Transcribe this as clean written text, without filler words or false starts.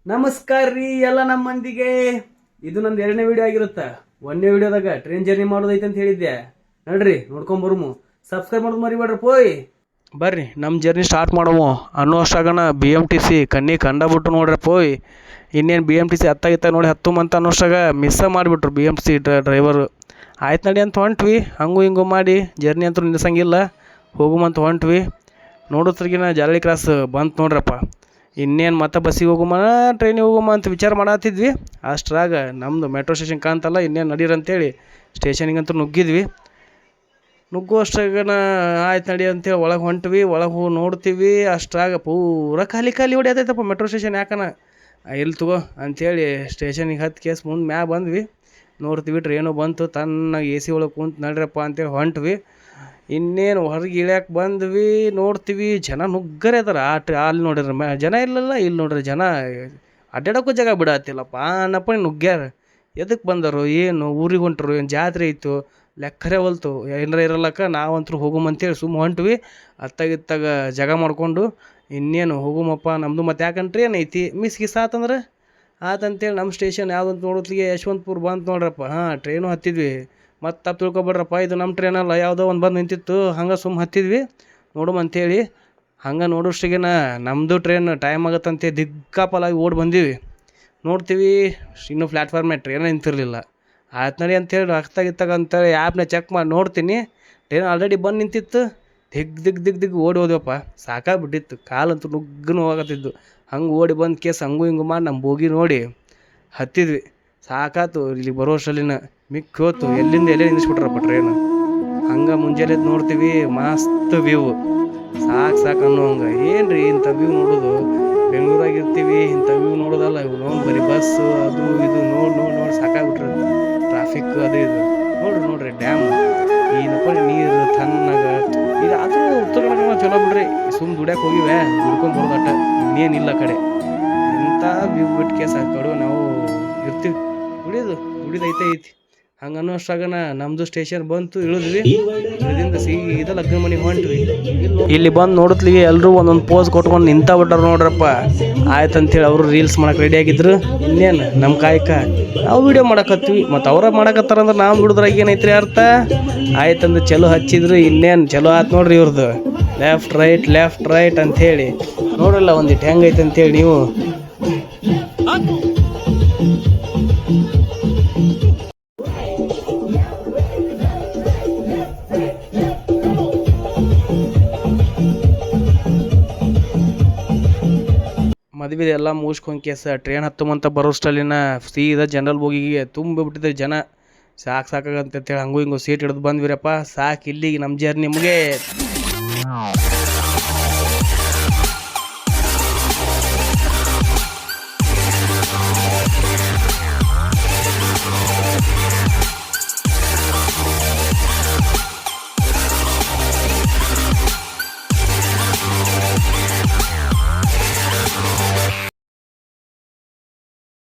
ನಮಸ್ಕಾರ ರೀ ಎಲ್ಲ ನಮ್ಮ ಮಂದಿಗೆ. ಇದು ನಂದು 2ನೇ ವಿಡಿಯೋ ಆಗಿರುತ್ತೆ. 1ನೇ ವಿಡಿಯೋದಾಗ ಟ್ರೈನ್ ಜರ್ನಿ ಮಾಡೋದೈತೆ ಅಂತ ಹೇಳಿದ್ದೆ. ನೋಡ್ರಿ ನೋಡ್ಕೊಂಬರ್ಮು. ಸಬ್ಸ್ಕ್ರೈಬ್ ಮಾಡೋದು ಮರಿಬೇಡ್ರಿ ಪೋಯ್. ಬರ್ರಿ ನಮ್ಮ ಜರ್ನಿ ಸ್ಟಾರ್ಟ್ ಮಾಡಮು ಅನ್ನೋ ಅಷ್ಟಾಗನ BMTC ಕಣ್ಣಿ ಕಂಡಬಿಟ್ಟು ನೋಡ್ರಿ ಪೋಯ್. ಇನ್ನೇನು BMTC ಹತ್ತಾಗಿತ್ತ ನೋಡಿ ಹತ್ತು ಮಂತ ಅನ್ನೋಷ್ಟಾಗ ಮಿಸ್ಸ ಮಾಡಿಬಿಟ್ರು BMTC ಡ್ರೈವರು. ಆಯ್ತು ನಡಿ ಅಂತ ಹೊಂಟ್ವಿ. ಹಂಗೂ ಹಿಂಗೂ ಮಾಡಿ ಜರ್ನಿ ಅಂತೂ ನಿಲ್ಲಿಸಂಗಿಲ್ಲ, ಹೋಗುಮಂತ ಹೊಂಟ್ವಿ. ನೋಡೋದ್ರಿಗಿನ ಜಾಲಳಿ ಕ್ರಾಸ್ ಬಂತು ನೋಡ್ರಪ್ಪ. ಇನ್ನೇನು ಮತ್ತೆ ಬಸ್ಸಿಗೆ ಹೋಗುಮ ಟ್ರೈನಿಗೆ ಹೋಗುಮ ಅಂತ ವಿಚಾರ ಮಾಡತ್ತಿದ್ವಿ. ಅಷ್ಟ್ರಾಗ ನಮ್ಮದು ಮೆಟ್ರೋ ಸ್ಟೇಷನ್ ಕಾಣ್ತಲ್ಲ, ಇನ್ನೇನು ನಡೀರಂತೇಳಿ ಸ್ಟೇಷನಿಗಂತೂ ನುಗ್ಗಿದ್ವಿ. ನುಗ್ಗುವಷ್ಟಾಗನ ಆಯ್ತು ನಡಿ ಅಂತೇಳಿ ಒಳಗೆ ಹೊಂಟ್ವಿ. ಒಳಗೆ ಹೋಗಿ ನೋಡ್ತೀವಿ, ಅಷ್ಟ್ರಾಗ ಪೂರ ಖಾಲಿ ಹೊಡಿಯತೈತಪ್ಪ ಮೆಟ್ರೋ ಸ್ಟೇಷನ್. ಯಾಕನ ಇಲ್ಲಿ ತಗೋ ಅಂಥೇಳಿ ಸ್ಟೇಷನಿಗೆ ಹತ್ತು ಕೇಸ್ ಮುಂದೆ ಮ್ಯಾಗ ಬಂದ್ವಿ. ನೋಡ್ತೀವಿ ಟ್ರೈನು ಬಂತು, ತನ್ನಾಗ AC ಒಳಗೆ ಕುಂತು ನಡ್ರಪ್ಪ ಅಂತೇಳಿ ಹೊಂಟ್ವಿ. ಇನ್ನೇನು ಹೊರಗೆ ಇಳ್ಯಾಕೆ ಬಂದ್ವಿ. ನೋಡ್ತೀವಿ ಜನ ನುಗ್ಗರೆ ಅದಾರ. ಅಲ್ಲಿ ನೋಡಿದ್ರೆ ಜನ ಇಲ್ಲಲ್ಲ, ಇಲ್ಲಿ ನೋಡ್ರಿ ಜನ ಅಡ್ಡಾಡೋಕ್ಕೂ ಜಾಗ ಬಿಡತ್ತಿಲ್ಲಪ್ಪ ಅನ್ನಪ್ಪ ನುಗ್ಗ್ಯಾರ. ಎದಕ್ಕೆ ಬಂದರು, ಏನು ಊರಿಗೆ ಹೊಂಟ್ರು, ಏನು ಜಾತ್ರೆ ಇತ್ತು ಲೆಕ್ಕರೇ ಹೊಲ್ತು. ಏನಾರ ಇರಲ್ಲಕ್ಕ ನಾವಂತರೂ ಹೋಗುಮಂತೇಳಿ ಸುಮ್ಮ ಹೊಂಟ್ವಿ. ಅತ್ತಾಗಿತ್ತಾಗ ಜಾಗ ಮಾಡಿಕೊಂಡು ಇನ್ನೇನು ಹೋಗುಮಪ್ಪ ನಮ್ಮದು. ಮತ್ತು ಯಾಕಂದ್ರೆ ಟ್ರೈನ್ ಐತಿ, ಮಿಸ್ ಗಿಸ್ ಆತಂದ್ರೆ ಆತಂತೇಳಿ ನಮ್ಮ ಸ್ಟೇಷನ್ ಯಾವುದಂತ ನೋಡೋತ್ಲಿಗೆ ಯಶವಂತಪುರ ಬಂತು ನೋಡ್ರಪ್ಪ. ಟ್ರೈನು ಹತ್ತಿದ್ವಿ. ಮತ್ತು ತಪ್ಪು ತಿಳ್ಕೊಬೇಡ್ರಪ್ಪ, ಇದು ನಮ್ಮ ಟ್ರೈನ್ ಅಲ್ಲ, ಯಾವುದೋ ಒಂದು ಬಂದು ನಿಂತಿತ್ತು. ಹಂಗೆ ಸುಮ್ಮ ಹತ್ತಿದ್ವಿ ನೋಡುಮಂತೇಳಿ. ಹಂಗೆ ನೋಡೋಷ್ಟಿಗೆನ ನಮ್ಮದು ಟ್ರೈನ್ ಟೈಮ್ ಆಗುತ್ತಂತೆ ದಿಕ್ಕಾಪಲಾಗಿ ಓಡಿ ಬಂದೀವಿ. ನೋಡ್ತೀವಿ ಇನ್ನೂ ಪ್ಲ್ಯಾಟ್ಫಾರ್ಮ್ನಾಗ ಟ್ರೈನ್ ನಿಂತಿರಲಿಲ್ಲ. ಆಯ್ತು ನಡಿ ಅಂತೇಳಿ ರಕ್ತಾಗಿತ್ತಾಗ ಅಂತೇಳಿ ಆ್ಯಪ್ನ ಚೆಕ್ ಮಾಡಿ ನೋಡ್ತೀನಿ, ಟ್ರೈನ್ ಆಲ್ರೆಡಿ ಬಂದು ನಿಂತಿತ್ತು. ದಿಗ್ ಓಡಿ ಹೋದ್ವಪ್ಪ. ಸಾಕಾಗ್ಬಿಟ್ಟಿತ್ತು, ಕಾಲಂತೂ ನುಗ್ಗು ಹೋಗತ್ತಿದ್ದು. ಹಂಗೆ ಓಡಿ ಬಂದು ಕೇಸ್ ಹಂಗೂ ಹಿಂಗೂ ಮಾಡಿ ನಮ್ಮ ಬೋಗಿ ನೋಡಿ ಹತ್ತಿದ್ವಿ. ಸಾಕಾತು ಇಲ್ಲಿ ಬರೋಷ್ಟಲ್ಲಿನ ಮಿಕ್ಕಿ ಹೋತು. ಎಲ್ಲಿಂದ ಎಲ್ಲೇ ನಿಲ್ಲಿಸ್ಬಿಟ್ರಪ್ಪ ಟ್ರೈನು. ಹಂಗೆ ಮುಂಜಾನೆ ನೋಡ್ತೀವಿ, ಮಸ್ತ್ ವ್ಯೂ, ಸಾಕು ಅನ್ನೋ ಹಂಗೆ. ಏನು ರೀ ಇಂಥ ವ್ಯೂ ನೋಡೋದು, ಬೆಂಗಳೂರಾಗಿರ್ತೀವಿ ಇಂಥ ವ್ಯೂ ನೋಡೋದಲ್ಲ. ಇವು ನೋಡಿ ಬರೀ ಬಸ್ಸು ಅದು ಇದು ನೋಡಿ ಸಾಕಾಗ್ಬಿಟ್ರೆ. ಟ್ರಾಫಿಕ್ ಅದು ಇದು ನೋಡ್ರಿ ಡ್ಯಾಮು, ಏನಪ್ಪ ನೀರು ತಣ್ಣಗ. ಈಗ ಆದರೂ ಉತ್ತರ ಕನ್ನಡ ಚಲೋ ಬಿಡ್ರಿ. ಸುಮ್ಮ ದುಡ್ಯಾಕೆ ಹೋಗಿವೆ, ದುಡ್ಕೊಂಬರೋದಟ, ಇನ್ನೇನಿಲ್ಲ ಕಡೆ. ಇಂಥ ವ್ಯೂ ಬಿಟ್ಟು ಸಾಕು ನಾವು ಇರ್ತೀವಿ. ದುಡಿದೈತೆ ಐತಿ. ಹಂಗೆ ಅನ್ನೋಷ್ಟಾಗನ ನಮ್ಮದು ಸ್ಟೇಷನ್ ಬಂತು. ಇಳಿದ್ವಿ. ಇಳಿದಿಂದ ಸೀದಾ ಲಗ್ನ ಮನೆಗೆ ಹೊಂಟ್ವಿ. ಇಲ್ಲಿ ಬಂದು ನೋಡತ್ಲಿಗೆ ಎಲ್ಲರೂ ಒಂದೊಂದು ಪೋಸ್ ಕೊಟ್ಕೊಂಡು ನಿಂತ ಬಿಟ್ಟಾರ ನೋಡ್ರಪ್ಪ. ಆಯ್ತಂತೇಳಿ ಅವರು ರೀಲ್ಸ್ ಮಾಡಕ್ಕೆ ರೆಡಿ ಆಗಿದ್ರು. ಇನ್ನೇನು ನಮ್ಮ ಕಾಯಕ ನಾವು ವೀಡಿಯೋ ಮಾಡಕತ್ತೀವಿ. ಮತ್ತು ಅವ್ರ ಮಾಡಕತ್ತಾರಂದ್ರೆ ನಾವು ಬಿಡೋದ್ರಾಗ ಏನೈತ್ರಿ ಅರ್ಥ. ಆಯ್ತಂದು ಚಲೋ ಹಚ್ಚಿದ್ರು. ಇನ್ನೇನು ಚಲೋ ಆಯ್ತು ನೋಡ್ರಿ ಇವ್ರದ್ದು. ಲೆಫ್ಟ್ ರೈಟ್ ಅಂಥೇಳಿ ನೋಡಲ್ಲ ಒಂದಿಟ್ಟು ಹೆಂಗೈತೆ ಅಂತೇಳಿ ನೀವು. ಮದುವೆ ಎಲ್ಲ ಮುಗಿಸ್ಕೊಂಡು ಕೇಸ ಟ್ರೈನ್ ಹತ್ತುಮಂತ ಬರೋಷ್ಟಲ್ಲಿನ ಸೀದಾ ಜನರಲ್ ಬೋಗಿಗೆ ತುಂಬಿಬಿಟ್ಟಿದ್ರೆ ಜನ. ಸಾಕಾಗಂತೇಳಿ ಹಂಗೂ ಹಿಂಗೂ ಸೀಟ್ ಹಿಡಿದು ಬಂದ್ವಿರಪ್ಪ. ಸಾಕು, ಇಲ್ಲಿಗೆ ನಮ್ಮ ಜರ್ನಿ ಮುಗೇ.